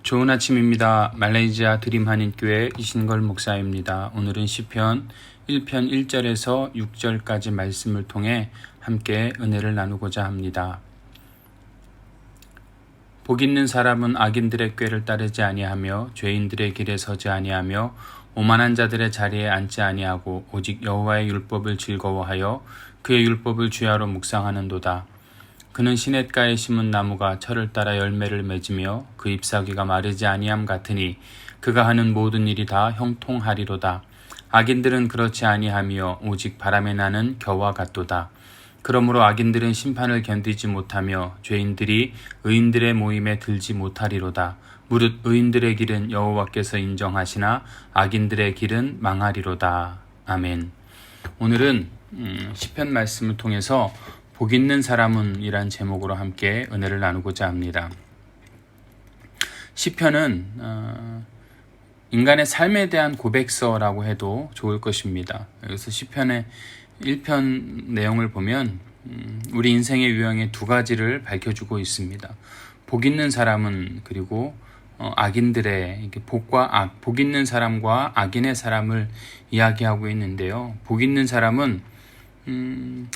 좋은 아침입니다. 말레이시아 드림 한인교회 이신걸 목사입니다. 오늘은 시편 1편 1절에서 6절까지 말씀을 통해 함께 은혜를 나누고자 합니다. 복 있는 사람은 악인들의 꾀를 따르지 아니하며 죄인들의 길에 서지 아니하며 오만한 자들의 자리에 앉지 아니하고 오직 여호와의 율법을 즐거워하여 그의 율법을 주야로 묵상하는도다. 그는 시냇가에 심은 나무가 철을 따라 열매를 맺으며 그 잎사귀가 마르지 아니함 같으니 그가 하는 모든 일이 다 형통하리로다. 악인들은 그렇지 아니하며 오직 바람에 나는 겨와 같도다. 그러므로 악인들은 심판을 견디지 못하며 죄인들이 의인들의 모임에 들지 못하리로다. 무릇 의인들의 길은 여호와께서 인정하시나 악인들의 길은 망하리로다. 아멘. 오늘은 시편 말씀을 통해서 복 있는 사람은 이란 제목으로 함께 은혜를 나누고자 합니다. 시편은 인간의 삶에 대한 고백서라고 해도 좋을 것입니다. 여기서 시편의 1편 내용을 보면 우리 인생의 유형의 두 가지를 밝혀주고 있습니다. 복 있는 사람은 그리고 악인들의 복과 악, 복 있는 사람과 악인의 사람을 이야기하고 있는데요. 복 있는 사람은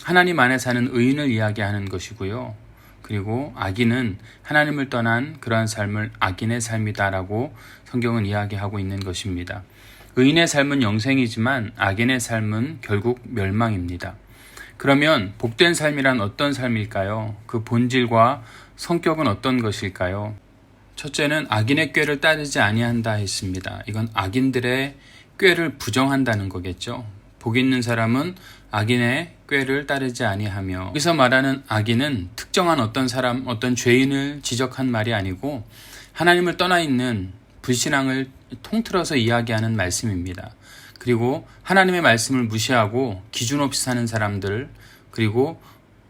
하나님 안에 사는 의인을 이야기하는 것이고요. 그리고 악인은 하나님을 떠난 그러한 삶을 악인의 삶이다라고 성경은 이야기하고 있는 것입니다. 의인의 삶은 영생이지만 악인의 삶은 결국 멸망입니다. 그러면 복된 삶이란 어떤 삶일까요? 그 본질과 성격은 어떤 것일까요? 첫째는 악인의 꾀를 따르지 아니한다 했습니다. 이건 악인들의 꾀를 부정한다는 거겠죠. 복 있는 사람은 악인의 꾀를 따르지 아니하며, 여기서 말하는 악인은 특정한 어떤 사람, 어떤 죄인을 지적한 말이 아니고 하나님을 떠나 있는 불신앙을 통틀어서 이야기하는 말씀입니다. 그리고 하나님의 말씀을 무시하고 기준 없이 사는 사람들, 그리고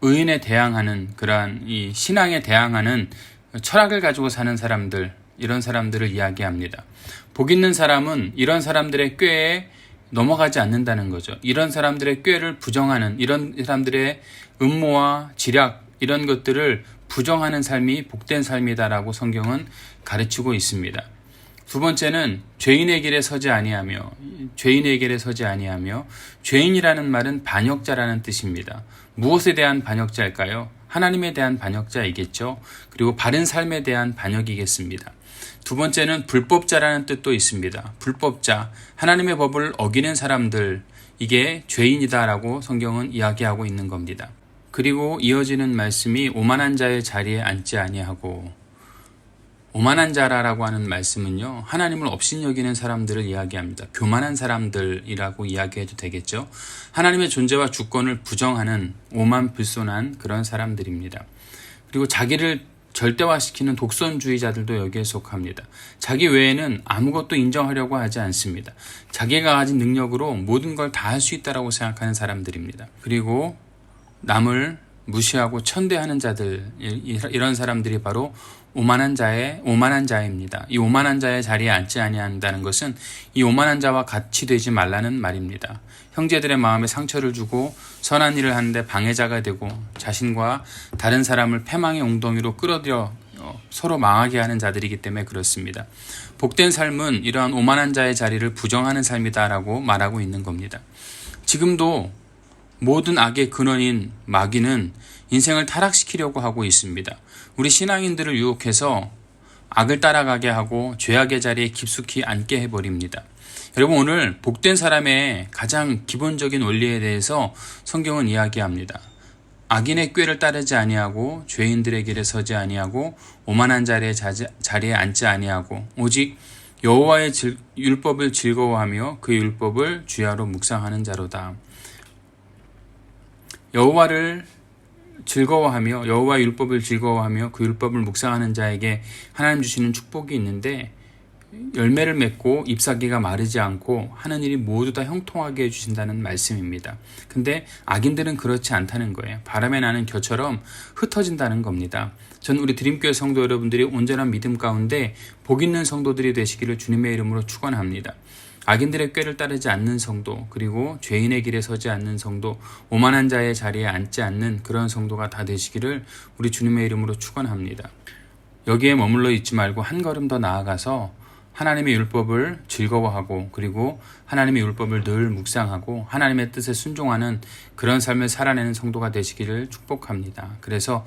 의인에 대항하는 그러한 이 신앙에 대항하는 철학을 가지고 사는 사람들, 이런 사람들을 이야기합니다. 복 있는 사람은 이런 사람들의 꾀에 넘어가지 않는다는 거죠. 이런 사람들의 꾀를 부정하는, 이런 사람들의 음모와 지략, 이런 것들을 부정하는 삶이 복된 삶이다라고 성경은 가르치고 있습니다. 두 번째는 죄인의 길에 서지 아니하며, 죄인의 길에 서지 아니하며, 죄인이라는 말은 반역자라는 뜻입니다. 무엇에 대한 반역자일까요? 하나님에 대한 반역자이겠죠. 그리고 바른 삶에 대한 반역이겠습니다. 두 번째는 불법자라는 뜻도 있습니다. 불법자, 하나님의 법을 어기는 사람들, 이게 죄인이다라고 성경은 이야기하고 있는 겁니다. 그리고 이어지는 말씀이 오만한 자의 자리에 앉지 아니하고, 오만한 자라고 하는 말씀은요, 하나님을 업신여기는 사람들을 이야기합니다. 교만한 사람들이라고 이야기해도 되겠죠. 하나님의 존재와 주권을 부정하는 오만불손한 그런 사람들입니다. 그리고 자기를 절대화시키는 독선주의자들도 여기에 속합니다. 자기 외에는 아무것도 인정하려고 하지 않습니다. 자기가 가진 능력으로 모든 걸 다 할 수 있다고 생각하는 사람들입니다. 그리고 남을 무시하고 천대하는 자들, 이런 사람들이 바로 오만한 자입니다. 이 오만한 자의 자리에 앉지 아니한다는 것은 이 오만한 자와 같이 되지 말라는 말입니다. 형제들의 마음에 상처를 주고 선한 일을 하는데 방해자가 되고 자신과 다른 사람을 패망의 웅덩이로 끌어들여 서로 망하게 하는 자들이기 때문에 그렇습니다. 복된 삶은 이러한 오만한 자의 자리를 부정하는 삶이다라고 말하고 있는 겁니다. 지금도 모든 악의 근원인 마귀는 인생을 타락시키려고 하고 있습니다. 우리 신앙인들을 유혹해서 악을 따라가게 하고 죄악의 자리에 깊숙이 앉게 해버립니다. 여러분, 오늘 복된 사람의 가장 기본적인 원리에 대해서 성경은 이야기합니다. 악인의 꾀를 따르지 아니하고 죄인들의 길에 서지 아니하고 오만한 자리에 앉지 아니하고 오직 여호와의 율법을 즐거워하며 그 율법을 주야로 묵상하는 자로다. 여호와를 즐거워하며 여호와의 율법을 즐거워하며 그 율법을 묵상하는 자에게 하나님 주시는 축복이 있는데, 열매를 맺고 잎사귀가 마르지 않고 하는 일이 모두 다 형통하게 해주신다는 말씀입니다. 근데 악인들은 그렇지 않다는 거예요. 바람에 나는 겨처럼 흩어진다는 겁니다. 전 우리 드림교회 성도 여러분들이 온전한 믿음 가운데 복 있는 성도들이 되시기를 주님의 이름으로 축원합니다. 악인들의 꾀를 따르지 않는 성도, 그리고 죄인의 길에 서지 않는 성도, 오만한 자의 자리에 앉지 않는 그런 성도가 다 되시기를 우리 주님의 이름으로 축원합니다. 여기에 머물러 있지 말고 한 걸음 더 나아가서 하나님의 율법을 즐거워하고 그리고 하나님의 율법을 늘 묵상하고 하나님의 뜻에 순종하는 그런 삶을 살아내는 성도가 되시기를 축복합니다. 그래서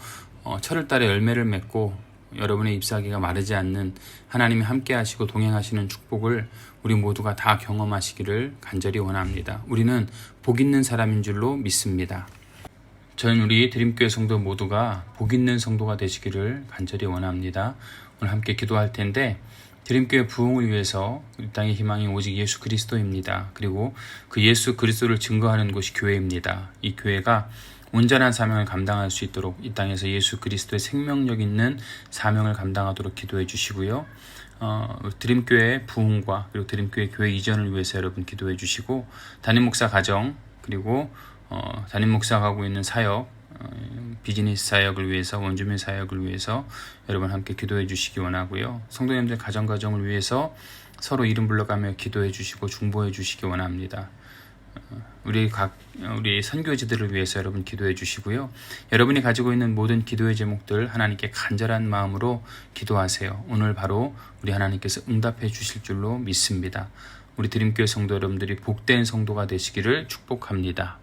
철을달에 열매를 맺고 여러분의 잎사귀가 마르지 않는 하나님이 함께 하시고 동행하시는 축복을 우리 모두가 다 경험하시기를 간절히 원합니다. 우리는 복 있는 사람인 줄로 믿습니다. 저는 우리 드림교회 성도 모두가 복 있는 성도가 되시기를 간절히 원합니다. 오늘 함께 기도할 텐데 드림교회 부흥을 위해서 이 땅의 희망이 오직 예수 그리스도입니다. 그리고 그 예수 그리스도를 증거하는 곳이 교회입니다. 이 교회가 온전한 사명을 감당할 수 있도록 이 땅에서 예수 그리스도의 생명력 있는 사명을 감당하도록 기도해 주시고요. 드림교회 부흥과 그리고 드림교회 교회 이전을 위해서 여러분 기도해 주시고 담임 목사 가정 그리고 담임 목사가 하고 있는 사역 비즈니스 사역을 위해서 원주민 사역을 위해서 여러분 함께 기도해 주시기 원하고요. 성도님들 가정을 위해서 서로 이름 불러가며 기도해 주시고 중보해 주시기 원합니다. 우리 선교지들을 위해서 여러분 기도해 주시고요. 여러분이 가지고 있는 모든 기도의 제목들 하나님께 간절한 마음으로 기도하세요. 오늘 바로 우리 하나님께서 응답해 주실 줄로 믿습니다. 우리 드림교회 성도 여러분들이 복된 성도가 되시기를 축복합니다.